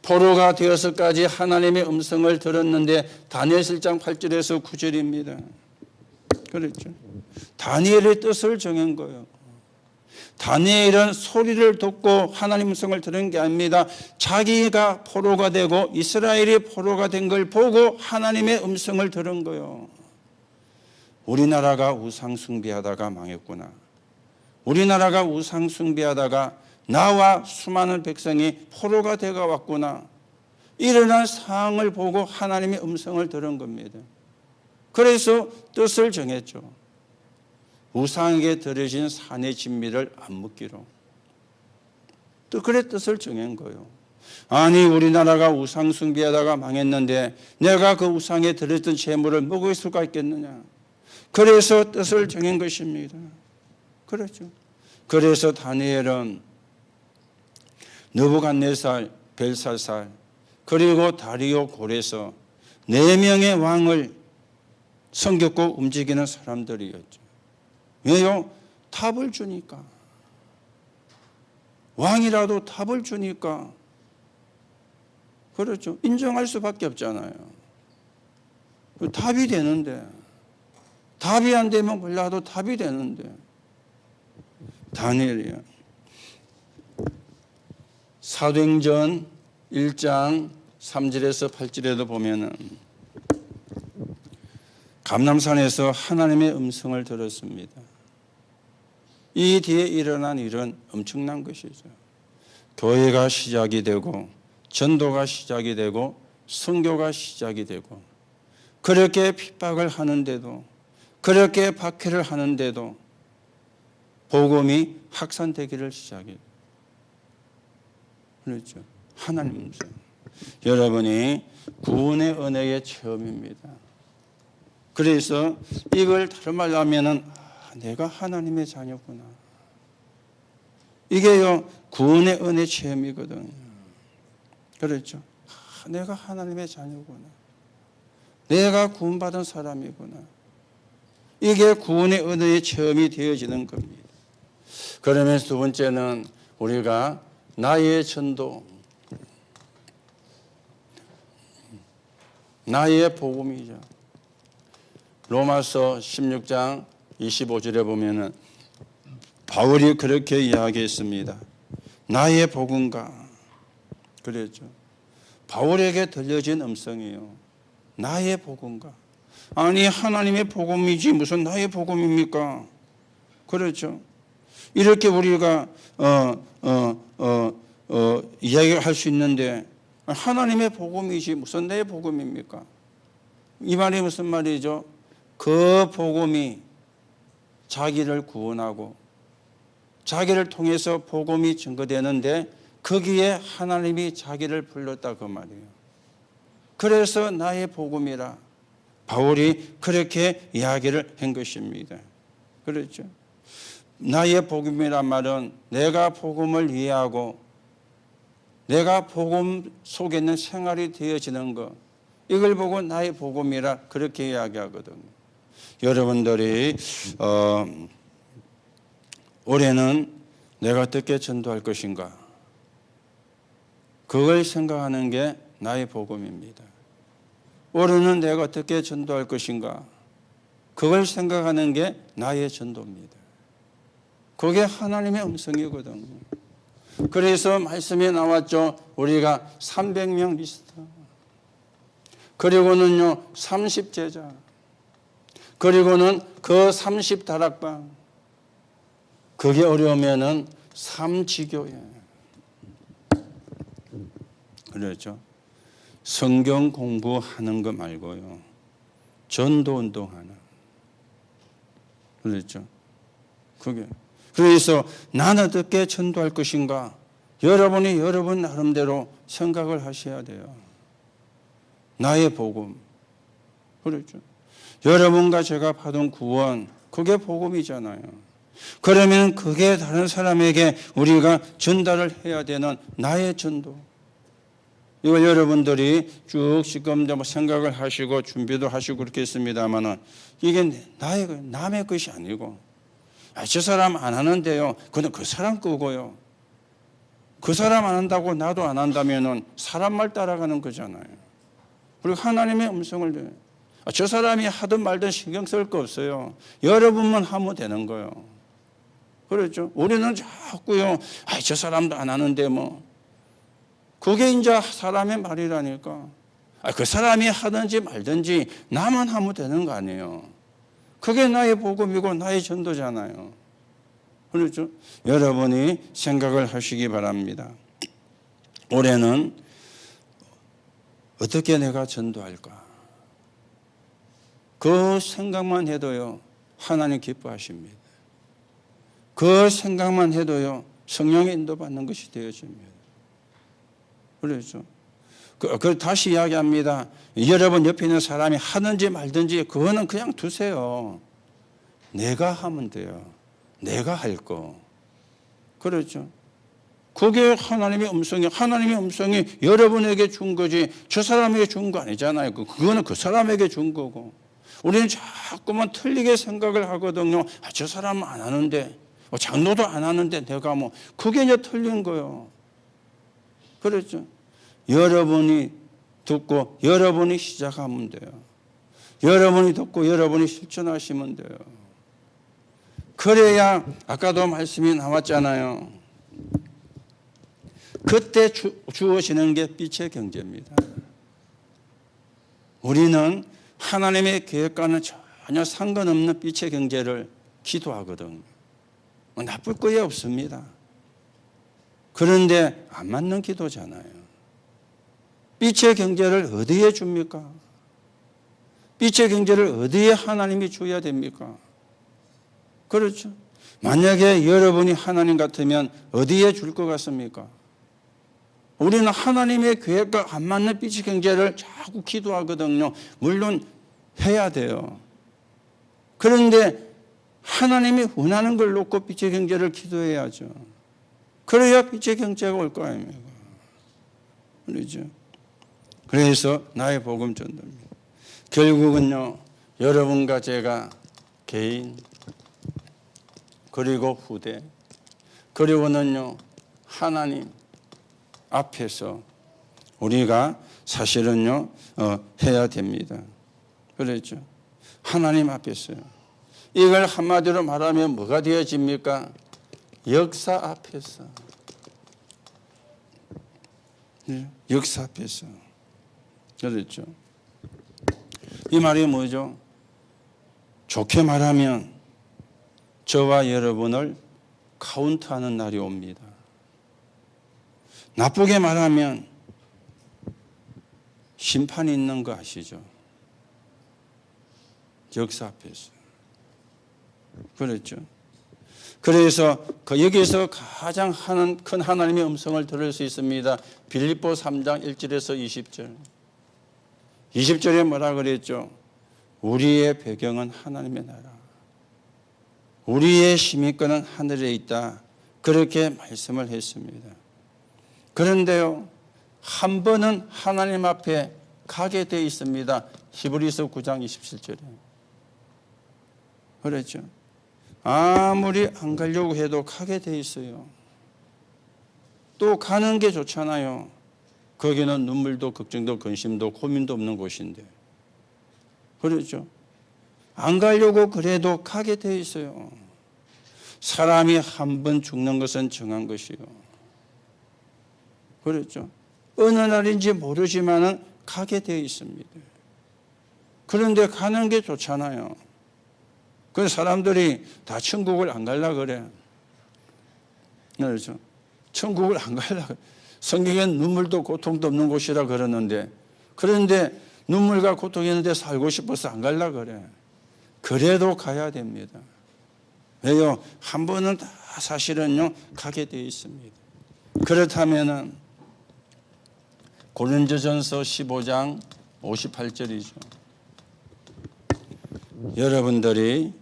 포로가 되어서까지 하나님의 음성을 들었는데 다니엘 7장 8절에서 9절입니다. 그렇죠. 다니엘의 뜻을 정한 거예요. 다니엘은 소리를 듣고 하나님 음성을 들은 게 아닙니다. 자기가 포로가 되고 이스라엘이 포로가 된 걸 보고 하나님의 음성을 들은 거예요. 우리나라가 우상 숭배하다가 망했구나. 우리나라가 우상 숭배하다가 나와 수많은 백성이 포로가 되어 왔구나. 일어난 상황을 보고 하나님의 음성을 들은 겁니다. 그래서 뜻을 정했죠. 우상에게 드려진 산의 진미를 안 먹기로. 또 그래 뜻을 정한 거예요. 아니 우리나라가 우상 숭배하다가 망했는데 내가 그 우상에 드렸던 재물을 먹을 수가 있겠느냐. 그래서 뜻을 정한 것입니다. 그렇죠. 그래서 다니엘은 느부갓네살, 벨사살 그리고 다리오 골에서 4명의 왕을 섬겼고 움직이는 사람들이었죠. 왜요? 탑을 주니까. 왕이라도 탑을 주니까. 그렇죠. 인정할 수밖에 없잖아요. 탑이 되는데 답이 안 되면 몰라도 답이 되는데. 다니엘이야. 사도행전 1장 3절에서 8절에도 보면은 감람산에서 하나님의 음성을 들었습니다. 이 뒤에 일어난 일은 엄청난 것이죠. 교회가 시작이 되고 전도가 시작이 되고 선교가 시작이 되고 그렇게 핍박을 하는데도 그렇게 박해를 하는데도 복음이 확산되기를 시작해요. 그렇죠. 하나님 음성. 여러분이 구원의 은혜의 체험입니다. 그래서 이걸 다른 말로 하면은 내가 하나님의 자녀구나. 이게요 구원의 은혜 체험이거든요. 그렇죠. 내가 하나님의 자녀구나. 내가 구원받은 사람이구나. 이게 구원의 은혜의 체험이 되어지는 겁니다. 그러면서 두 번째는 우리가 나의 전도, 나의 복음이죠. 로마서 16장 25절에 보면은 바울이 그렇게 이야기했습니다. 나의 복음가. 그랬죠. 바울에게 들려진 음성이에요. 나의 복음가. 아니 하나님의 복음이지 무슨 나의 복음입니까? 그렇죠. 이렇게 우리가 이야기를 할 수 있는데 하나님의 복음이지 무슨 내 복음입니까? 이 말이 무슨 말이죠? 그 복음이 자기를 구원하고 자기를 통해서 복음이 증거되는데 거기에 하나님이 자기를 불렀다 그 말이에요. 그래서 나의 복음이라 바울이 그렇게 이야기를 한 것입니다. 그렇죠. 나의 복음이란 말은 내가 복음을 이해하고 내가 복음 속에 있는 생활이 되어지는 것, 이걸 보고 나의 복음이라 그렇게 이야기하거든요. 여러분들이 올해는 내가 어떻게 전도할 것인가, 그걸 생각하는 게 나의 복음입니다. 올해는 내가 어떻게 전도할 것인가, 그걸 생각하는 게 나의 전도입니다. 그게 하나님의 음성이거든요. 그래서 말씀에 나왔죠. 우리가 300명 리스트, 그리고는요 30제자, 그리고는 그 30다락방, 그게 어려우면은 3지교회. 그렇죠. 성경 공부하는 거 말고요, 전도 운동하는. 그렇죠. 그게. 그래서 나는 어떻게 전도할 것인가, 여러분이 여러분 나름대로 생각을 하셔야 돼요. 나의 복음. 그렇죠. 여러분과 제가 받은 구원, 그게 복음이잖아요. 그러면 그게 다른 사람에게 우리가 전달을 해야 되는 나의 전도. 이거 여러분들이 쭉 지금 생각을 하시고 준비도 하시고 그렇겠습니다만은 이게 남의 것이 아니고, 저 사람 안 하는데요, 그건 그 사람 거고요. 그 사람 안 한다고 나도 안 한다면은 사람 말 따라가는 거잖아요. 그리고 하나님의 음성을, 저 사람이 하든 말든 신경 쓸 거 없어요. 여러분만 하면 되는 거예요. 그렇죠. 우리는 자꾸요, 저 사람도 안 하는데 뭐. 그게 이제 사람의 말이라니까. 그 사람이 하든지 말든지 나만 하면 되는 거 아니에요. 그게 나의 복음이고 나의 전도잖아요. 그렇죠. 여러분이 생각을 하시기 바랍니다. 올해는 어떻게 내가 전도할까? 그 생각만 해도요, 하나님 기뻐하십니다. 그 생각만 해도요, 성령의 인도받는 것이 되어집니다. 그렇죠. 다시 이야기합니다. 여러분 옆에 있는 사람이 하든지 말든지 그거는 그냥 두세요. 내가 하면 돼요. 내가 할 거. 그렇죠. 그게 하나님의 음성이 여러분에게 준 거지 저 사람에게 준 거 아니잖아요. 그거는 그 사람에게 준 거고. 우리는 자꾸만 틀리게 생각을 하거든요. 저 사람은 안 하는데, 장로도 안 하는데 내가 뭐, 그게 이제 틀린 거예요. 그렇죠. 여러분이 듣고 여러분이 시작하면 돼요. 여러분이 듣고 여러분이 실천하시면 돼요. 그래야 아까도 말씀이 나왔잖아요. 그때 주어지는 게 빛의 경제입니다. 우리는 하나님의 계획과는 전혀 상관없는 빛의 경제를 기도하거든요. 나쁠 거에 없습니다. 그런데 안 맞는 기도잖아요. 빛의 경제를 어디에 줍니까? 빛의 경제를 어디에 하나님이 줘야 됩니까? 그렇죠. 만약에 여러분이 하나님 같으면 어디에 줄 것 같습니까? 우리는 하나님의 계획과 안 맞는 빛의 경제를 자꾸 기도하거든요. 물론 해야 돼요. 그런데 하나님이 원하는 걸 놓고 빛의 경제를 기도해야죠. 그래야 빛의 경제가 올 거 아닙니까? 그렇죠. 그래서 나의 복음 전도입니다. 결국은요, 여러분과 제가 개인, 그리고 후대, 그리고는요, 하나님 앞에서 우리가 사실은요, 해야 됩니다. 그렇죠. 하나님 앞에서요. 이걸 한마디로 말하면 뭐가 되어집니까? 역사 앞에서. 역사 앞에서. 그렇죠. 이 말이 뭐죠? 좋게 말하면 저와 여러분을 카운트하는 날이 옵니다. 나쁘게 말하면 심판이 있는 거 아시죠? 역사 앞에서. 그렇죠. 그래서 여기서 가장 큰 하나님의 음성을 들을 수 있습니다. 빌립보 3장 1절에서 20절. 20절에 뭐라 그랬죠? 우리의 배경은 하나님의 나라. 우리의 시민권은 하늘에 있다. 그렇게 말씀을 했습니다. 그런데요, 한 번은 하나님 앞에 가게 되어 있습니다. 히브리서 9장 27절에. 그렇죠. 아무리 안 가려고 해도 가게 되어 있어요. 또 가는 게 좋잖아요. 거기는 눈물도 걱정도 근심도 고민도 없는 곳인데. 그렇죠. 안 가려고 그래도 가게 되어 있어요. 사람이 한 번 죽는 것은 정한 것이요. 그렇죠. 어느 날인지 모르지만은 가게 되어 있습니다. 그런데 가는 게 좋잖아요. 그 사람들이 다 천국을 안 가려고 그래. 그렇죠. 천국을 안 가려고 그래. 성경엔 눈물도 고통도 없는 곳이라 그러는데, 그런데 눈물과 고통이 있는데 살고 싶어서 안 가려고 그래. 그래도 가야 됩니다. 왜요? 한 번은 다 사실은요, 가게 되어 있습니다. 그렇다면은 고린도전서 15장 58절이죠. 여러분들이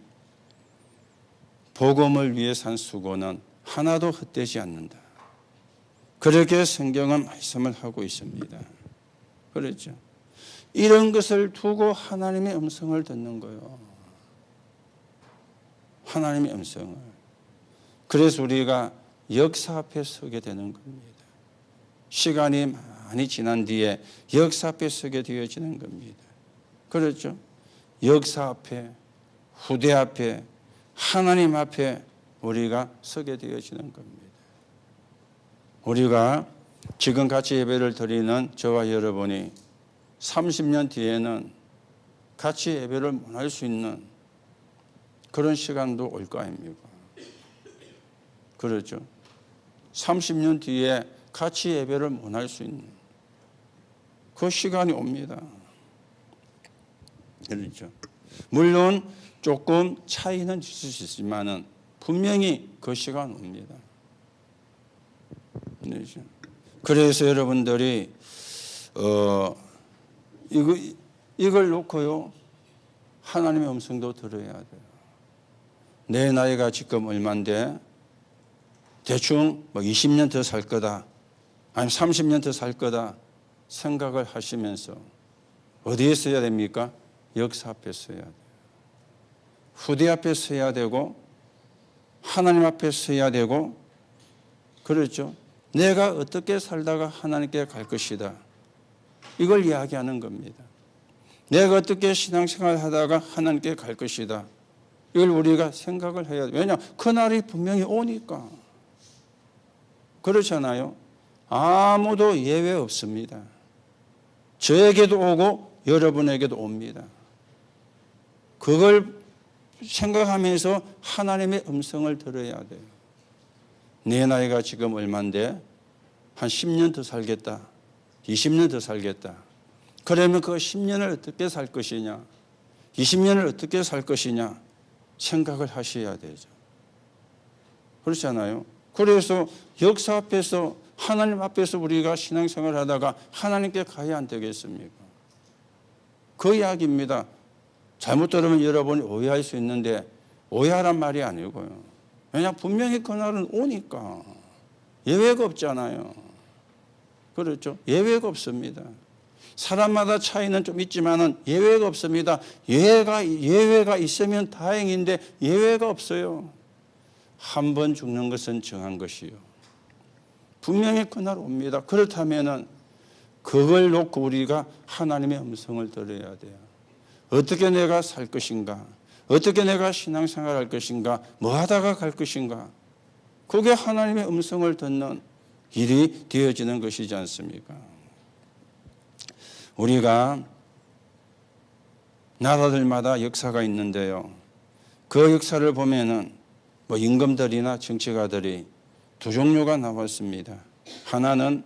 복음을 위해 산 수고는 하나도 헛되지 않는다. 그렇게 성경은 말씀을 하고 있습니다. 그렇죠. 이런 것을 두고 하나님의 음성을 듣는 거예요. 하나님의 음성을. 그래서 우리가 역사 앞에 서게 되는 겁니다. 시간이 많이 지난 뒤에 역사 앞에 서게 되어지는 겁니다. 그렇죠. 역사 앞에, 후대 앞에, 하나님 앞에 우리가 서게 되어지는 겁니다. 우리가 지금 같이 예배를 드리는 저와 여러분이 30년 뒤에는 같이 예배를 못 할 수 있는 그런 시간도 올 거 아닙니까? 그렇죠. 30년 뒤에 같이 예배를 못 할 수 있는 그 시간이 옵니다. 그렇죠. 물론 조금 차이는 있을 수 있지만은 분명히 그 시간 옵니다. 그렇죠. 그래서 여러분들이 이걸 놓고요, 하나님의 음성도 들어야 돼요. 내 나이가 지금 얼마인데 대충 20년 더 살 거다, 아니면 30년 더 살 거다 생각을 하시면서 어디에 서야 됩니까? 역사 앞에 서야 돼요. 후대 앞에 서야 되고 하나님 앞에 서야 되고, 그렇죠. 내가 어떻게 살다가 하나님께 갈 것이다, 이걸 이야기하는 겁니다. 내가 어떻게 신앙생활을 하다가 하나님께 갈 것이다. 이걸 우리가 생각을 해야 돼요. 왜냐? 그날이 분명히 오니까. 그렇잖아요. 아무도 예외 없습니다. 저에게도 오고 여러분에게도 옵니다. 그걸 생각하면서 하나님의 음성을 들어야 돼요. 내 나이가 지금 얼마인데 한 10년 더 살겠다. 20년 더 살겠다. 그러면 그 10년을 어떻게 살 것이냐? 20년을 어떻게 살 것이냐? 생각을 하셔야 되죠. 그렇잖아요. 그래서 역사 앞에서 하나님 앞에서 우리가 신앙생활을 하다가 하나님께 가야 안 되겠습니까? 그 이야기입니다. 잘못 들으면 여러분이 오해할 수 있는데 오해하란 말이 아니고요. 왜냐 분명히 그날은 오니까 예외가 없잖아요. 그렇죠? 예외가 없습니다. 사람마다 차이는 좀 있지만은 예외가 없습니다. 예외가 있으면 다행인데 예외가 없어요. 한 번 죽는 것은 정한 것이요. 분명히 그날 옵니다. 그렇다면은 그걸 놓고 우리가 하나님의 음성을 들어야 돼요. 어떻게 내가 살 것인가? 어떻게 내가 신앙생활 할 것인가? 뭐 하다가 갈 것인가? 그게 하나님의 음성을 듣는 일이 되어지는 것이지 않습니까? 우리가 나라들마다 역사가 있는데요. 그 역사를 보면은 뭐 임금들이나 정치가들이 두 종류가 나왔습니다. 하나는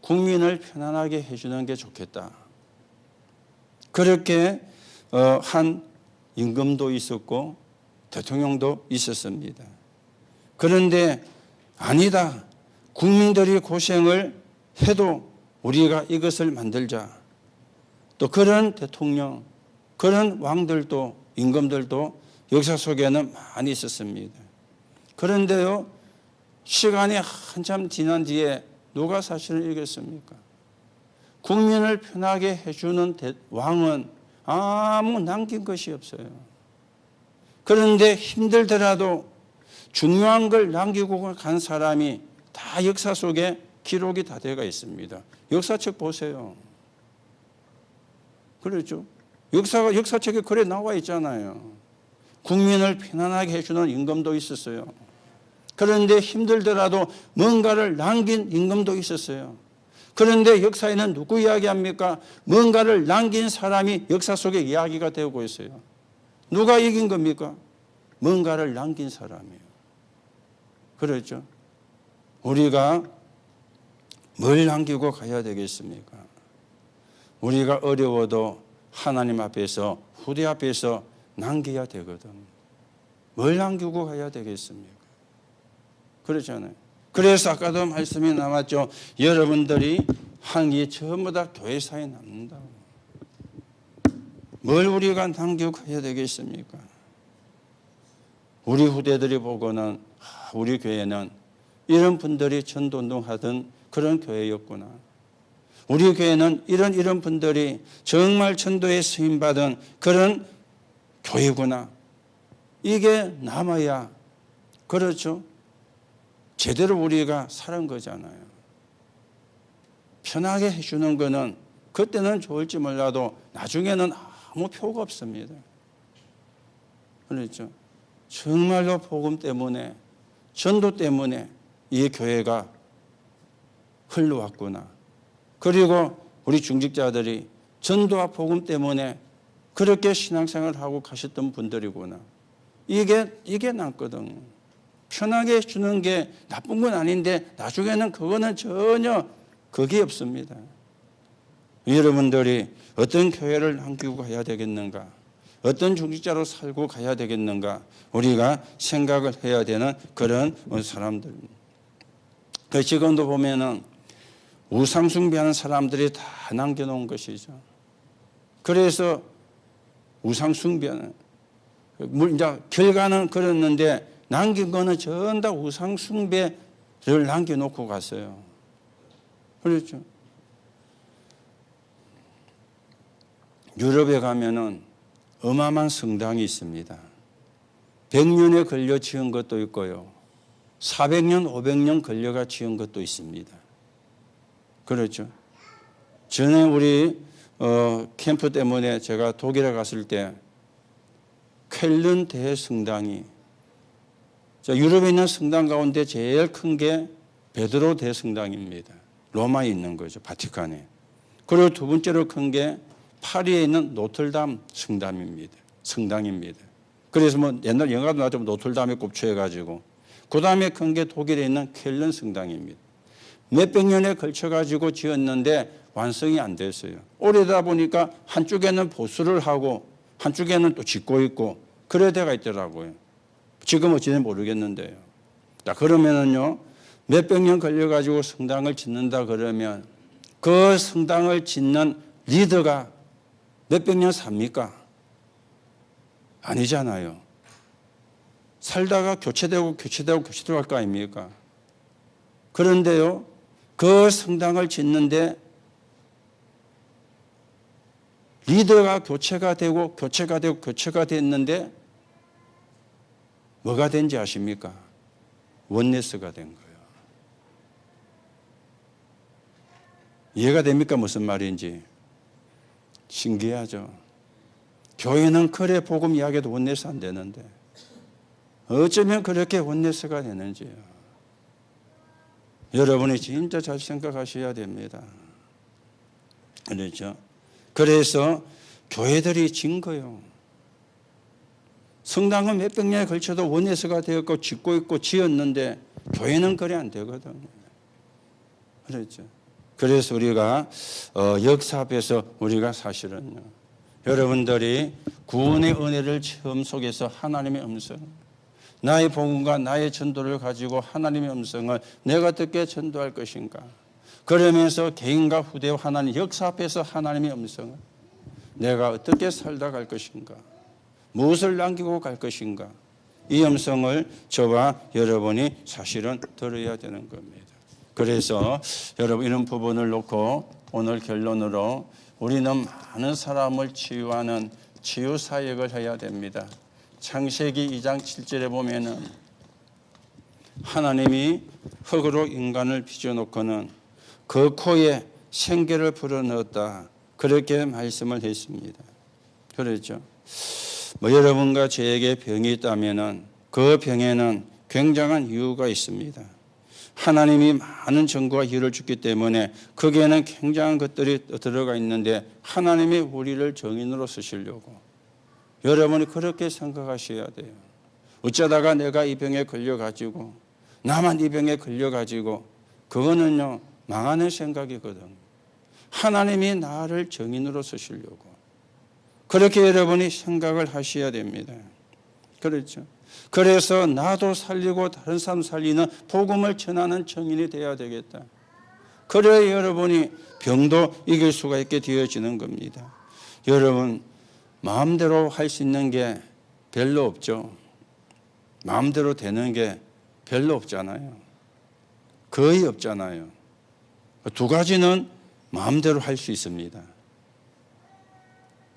국민을 편안하게 해주는 게 좋겠다. 그렇게 한 임금도 있었고 대통령도 있었습니다. 그런데 아니다. 국민들이 고생을 해도 우리가 이것을 만들자. 또 그런 대통령, 그런 왕들도 임금들도 역사 속에는 많이 있었습니다. 그런데요, 시간이 한참 지난 뒤에 누가 사실을 이겼습니까? 국민을 편하게 해주는 왕은 아무 남긴 것이 없어요. 그런데 힘들더라도 중요한 걸 남기고 간 사람이 다 역사 속에 기록이 다 되어 있습니다. 역사책 보세요. 그렇죠? 역사책에 그래 나와 있잖아요. 국민을 편안하게 해주는 임금도 있었어요. 그런데 힘들더라도 뭔가를 남긴 임금도 있었어요. 그런데 역사에는 누구 이야기합니까? 뭔가를 남긴 사람이 역사 속에 이야기가 되고 있어요. 누가 이긴 겁니까? 뭔가를 남긴 사람이에요. 그렇죠? 우리가 뭘 남기고 가야 되겠습니까? 우리가 어려워도 하나님 앞에서 후대 앞에서 남겨야 되거든. 뭘 남기고 가야 되겠습니까? 그렇잖아요. 그래서 아까도 말씀이 나왔죠. 여러분들이 한 게 전부 다 교회사에 남는다. 뭘 우리가 남기고 가야 되겠습니까? 우리 후대들이 보고는 우리 교회는 이런 분들이 전도운동하던 그런 교회였구나. 우리 교회는 이런 분들이 정말 전도에 쓰임받은 그런 교회구나. 이게 남아야 그렇죠. 제대로 우리가 사는 거잖아요. 편하게 해주는 거는 그때는 좋을지 몰라도 나중에는 아무 표가 없습니다. 그렇죠. 정말로 복음 때문에 전도 때문에 이 교회가 흘러왔구나. 그리고 우리 중직자들이 전도와 복음 때문에 그렇게 신앙생활을 하고 가셨던 분들이구나. 이게 낫거든. 편하게 주는 게 나쁜 건 아닌데 나중에는 그거는 전혀 그게 없습니다. 여러분들이 어떤 교회를 남기고 가야 되겠는가? 어떤 중직자로 살고 가야 되겠는가? 우리가 생각을 해야 되는 그런 사람들입니다. 지금도 보면은 우상 숭배하는 사람들이 다 남겨놓은 것이죠. 그래서 우상 숭배하는 이제 결과는 그랬는데 남긴 거는 전 다 우상 숭배를 남겨놓고 갔어요. 그렇죠. 유럽에 가면은 어마어마한 성당이 있습니다. 100년에 걸려 지은 것도 있고요. 400년, 500년 걸려가 지은 것도 있습니다. 그렇죠. 전에 우리 캠프 때문에 제가 독일에 갔을 때 쾰른 대성당이 유럽에 있는 성당 가운데 제일 큰 게 베드로 대성당입니다. 로마에 있는 거죠. 바티칸에. 그리고 두 번째로 큰 게 파리에 있는 노틀담 성당입니다. 그래서 뭐 옛날 영화도 나왔죠. 노틀담에 꼽혀가지고. 그 다음에 큰 게 독일에 있는 쾰른 성당입니다. 몇백 년에 걸쳐가지고 지었는데 완성이 안 됐어요. 오래다 보니까 한쪽에는 보수를 하고 한쪽에는 또 짓고 있고 그래 돼가 있더라고요. 지금 어찌는지 모르겠는데요. 자, 그러면은요, 몇백 년 걸려가지고 성당을 짓는다 그러면 그 성당을 짓는 리더가 몇백 년 삽니까? 아니잖아요. 살다가 교체되고 할 거 아닙니까? 그런데요, 그 성당을 짓는데 리더가 교체가 됐는데 뭐가 된지 아십니까? 원네스가 된 거예요. 이해가 됩니까? 무슨 말인지. 신기하죠. 교회는 그래 복음 이야기도 원네스 안 되는데 어쩌면 그렇게 원네스가 되는지요. 여러분이 진짜 잘 생각하셔야 됩니다. 그렇죠? 그래서 교회들이 진 거예요. 성당은 몇백 년에 걸쳐도 원예스가 되었고 짓고 있고 지었는데 교회는 그래 안 되거든요. 그렇죠. 그래서 우리가 역사 앞에서 우리가 사실은요. 여러분들이 구원의 은혜를 체험 속에서 하나님의 음성, 나의 복음과 나의 전도를 가지고 하나님의 음성을 내가 어떻게 전도할 것인가. 그러면서 개인과 후대와 하나님 역사 앞에서 하나님의 음성을 내가 어떻게 살다 갈 것인가. 무엇을 남기고 갈 것인가. 이 음성을 저와 여러분이 사실은 들어야 되는 겁니다. 그래서 여러분 이런 부분을 놓고 오늘 결론으로 우리는 많은 사람을 치유하는 치유 사역을 해야 됩니다. 창세기 2장 7절에 보면은 하나님이 흙으로 인간을 빚어놓고는 그 코에 생기를 불어넣었다. 그렇게 말씀을 했습니다. 그렇죠. 여러분과 저에게 병이 있다면은 그 병에는 굉장한 이유가 있습니다. 하나님이 많은 정보와 이유를 줬기 때문에 거기에는 굉장한 것들이 들어가 있는데 하나님이 우리를 정인으로 쓰시려고 여러분이 그렇게 생각하셔야 돼요. 어쩌다가 내가 이 병에 걸려가지고 나만 이 병에 걸려가지고 그거는요 망하는 생각이거든요. 하나님이 나를 정인으로 쓰시려고 그렇게 여러분이 생각을 하셔야 됩니다. 그렇죠. 그래서 나도 살리고 다른 사람 살리는 복음을 전하는 정인이 되어야 되겠다. 그래야 여러분이 병도 이길 수가 있게 되어지는 겁니다. 여러분 마음대로 할 수 있는 게 별로 없죠. 마음대로 되는 게 별로 없잖아요. 거의 없잖아요. 두 가지는 마음대로 할 수 있습니다.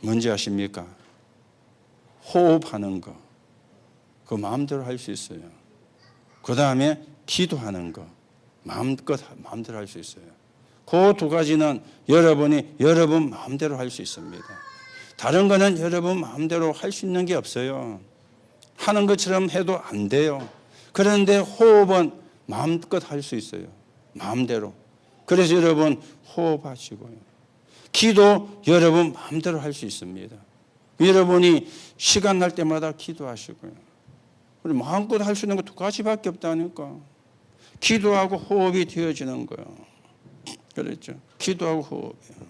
뭔지 아십니까? 호흡하는 거. 그 마음대로 할 수 있어요. 그 다음에 기도하는 거. 마음대로 할 수 있어요. 그 두 가지는 여러분 마음대로 할 수 있습니다. 다른 거는 여러분 마음대로 할 수 있는 게 없어요. 하는 것처럼 해도 안 돼요. 그런데 호흡은 마음껏 할 수 있어요. 마음대로. 그래서 여러분 호흡하시고요. 기도 여러분 마음대로 할 수 있습니다. 여러분이 시간 날 때마다 기도하시고요. 우리 마음껏 할 수 있는 거 두 가지밖에 없다니까. 기도하고 호흡이 되어지는 거예요. 그렇죠. 기도하고 호흡이요.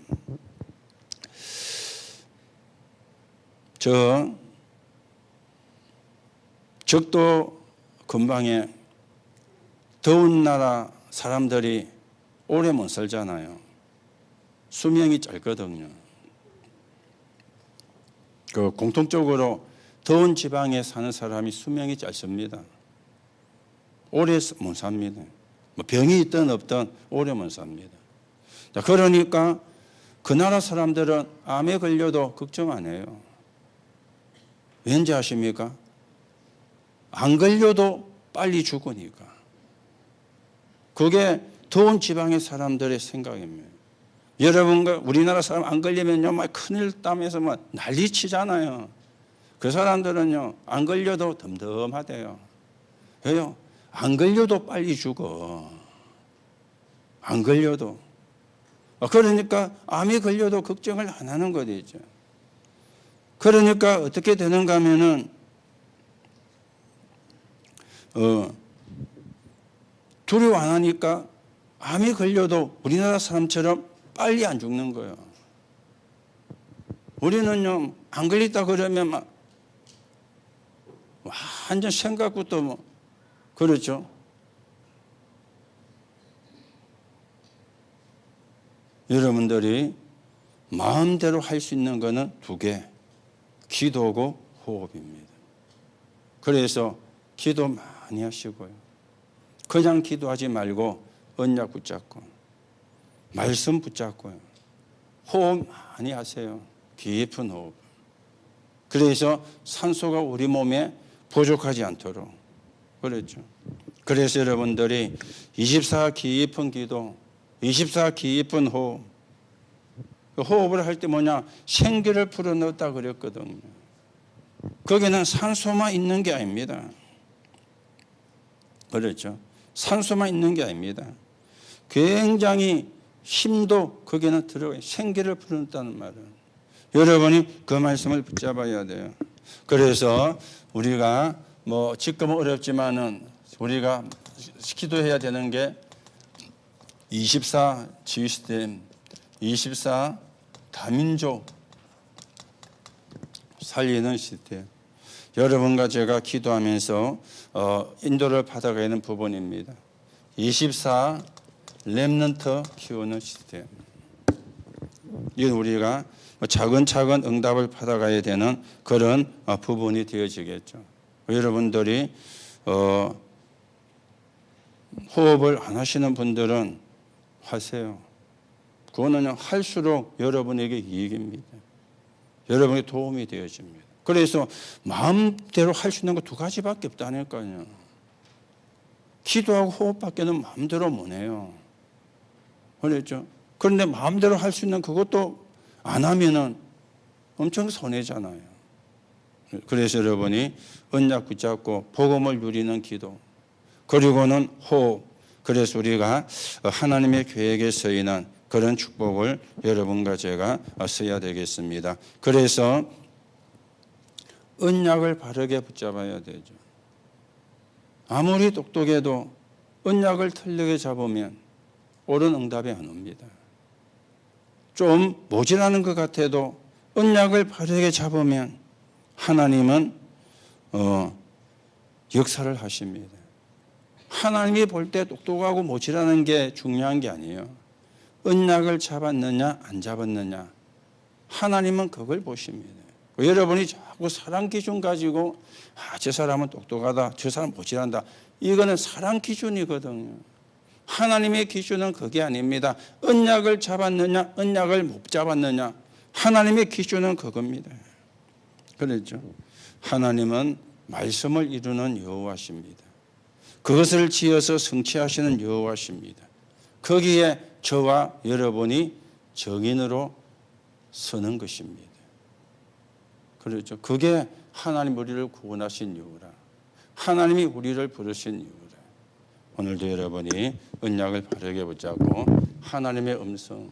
적도 근방에 더운 나라 사람들이 오래 못 살잖아요. 수명이 짧거든요. 공통적으로 더운 지방에 사는 사람이 수명이 짧습니다. 오래 못 삽니다. 병이 있든 없든 오래 못 삽니다. 그러니까 그 나라 사람들은 암에 걸려도 걱정 안 해요. 왠지 아십니까? 안 걸려도 빨리 죽으니까. 그게 더운 지방의 사람들의 생각입니다. 여러분과 우리나라 사람 안 걸리면요, 막 큰일 따면서 막 난리 치잖아요. 그 사람들은요, 안 걸려도 덤덤하대요. 왜요? 안 걸려도 빨리 죽어. 안 걸려도. 그러니까 암이 걸려도 걱정을 안 하는 거죠. 그러니까 어떻게 되는가 하면은, 두려워 안 하니까 암이 걸려도 우리나라 사람처럼 빨리 안 죽는 거예요. 우리는요, 안 걸렸다 그러면 막 완전 생각부터 뭐, 그렇죠. 여러분들이 마음대로 할 수 있는 거는 두 개, 기도고 호흡입니다. 그래서 기도 많이 하시고요. 그냥 기도하지 말고 언약 붙잡고 말씀 붙잡고요. 호흡 많이 하세요. 깊은 호흡. 그래서 산소가 우리 몸에 부족하지 않도록. 그렇죠. 그래서 여러분들이 24 깊은 기도, 24 깊은 호흡. 호흡을 할 때 뭐냐? 생기를 불어넣었다 그랬거든요. 거기는 산소만 있는 게 아닙니다. 그렇죠. 산소만 있는 게 아닙니다. 굉장히 힘도 거기는 들어가요. 생기를 불어넣었다는 말은. 여러분이 그 말씀을 붙잡아야 돼요. 그래서 우리가 뭐 지금은 어렵지만은 우리가 기도해야 되는 게 24 시스템, 24 다민족 살리는 시스템. 여러분과 제가 기도하면서 인도를 받아가야 하는 부분입니다. 24 렘넌트 키우는 시스템. 이건 우리가 차근차근 응답을 받아가야 되는 그런 부분이 되어지겠죠. 여러분들이 호흡을 안 하시는 분들은 하세요. 그거는 할수록 여러분에게 이익입니다. 여러분에게 도움이 되어집니다. 그래서 마음대로 할 수 있는 거 두 가지밖에 없다니까요. 기도하고 호흡밖에는 마음대로 못 해요. 그렇죠? 그런데 마음대로 할 수 있는 그것도 안 하면은 엄청 손해잖아요. 그래서 여러분이 언약 붙잡고 복음을 누리는 기도, 그리고는 호흡. 그래서 우리가 하나님의 계획에 서인한 그런 축복을 여러분과 제가 써야 되겠습니다. 그래서 언약을 바르게 붙잡아야 되죠. 아무리 똑똑해도 언약을 틀리게 잡으면 옳은 응답이 안 옵니다. 좀 모자라는 것 같아도 언약을 바르게 잡으면 하나님은 역사를 하십니다. 하나님이 볼 때 똑똑하고 모자라는 게 중요한 게 아니에요. 언약을 잡았느냐 안 잡았느냐, 하나님은 그걸 보십니다. 여러분이 자꾸 사람 기준 가지고 저 사람은 똑똑하다, 저 사람 모자란다, 이거는 사람 기준이거든요. 하나님의 기준은 그게 아닙니다. 언약을 잡았느냐 언약을 못 잡았느냐, 하나님의 기준은 그겁니다. 그렇죠. 하나님은 말씀을 이루는 여호와십니다. 그것을 지어서 성취하시는 여호와십니다. 거기에 저와 여러분이 정인으로 서는 것입니다. 그렇죠. 그게 하나님 우리를 구원하신 이유라, 하나님이 우리를 부르신 이유라. 오늘도 여러분이 언약을 바르게 붙잡고 하나님의 음성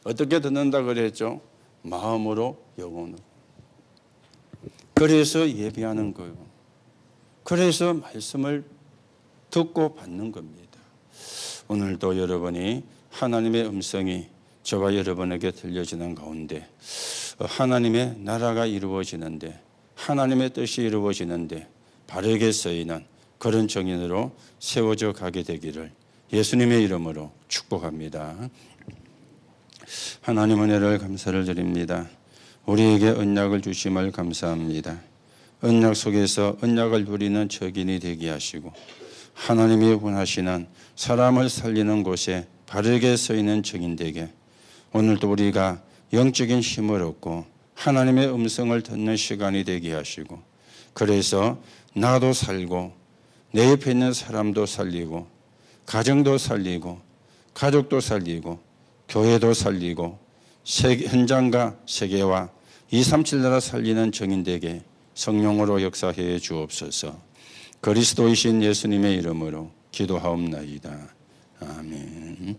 어떻게 듣는다 그랬죠? 마음으로 영혼으로. 그래서 예배하는 거예요. 그래서 말씀을 듣고 받는 겁니다. 오늘도 여러분이 하나님의 음성이 저와 여러분에게 들려지는 가운데 하나님의 나라가 이루어지는데, 하나님의 뜻이 이루어지는데 바르게 쓰이는 그런 정인으로 세워져 가게 되기를 예수님의 이름으로 축복합니다. 하나님 은혜를 감사를 드립니다. 우리에게 언약을 주심을 감사합니다. 언약 속에서 언약을 누리는 적인이 되게 하시고 하나님이 원하시는 사람을 살리는 곳에 바르게 서 있는 증인되게 오늘도 우리가 영적인 힘을 얻고 하나님의 음성을 듣는 시간이 되게 하시고, 그래서 나도 살고 내 옆에 있는 사람도 살리고 가정도 살리고 가족도 살리고 교회도 살리고 현장과 세계와 237 나라 살리는 정인되게 성령으로 역사해 주옵소서. 그리스도이신 예수님의 이름으로 기도하옵나이다. 아멘.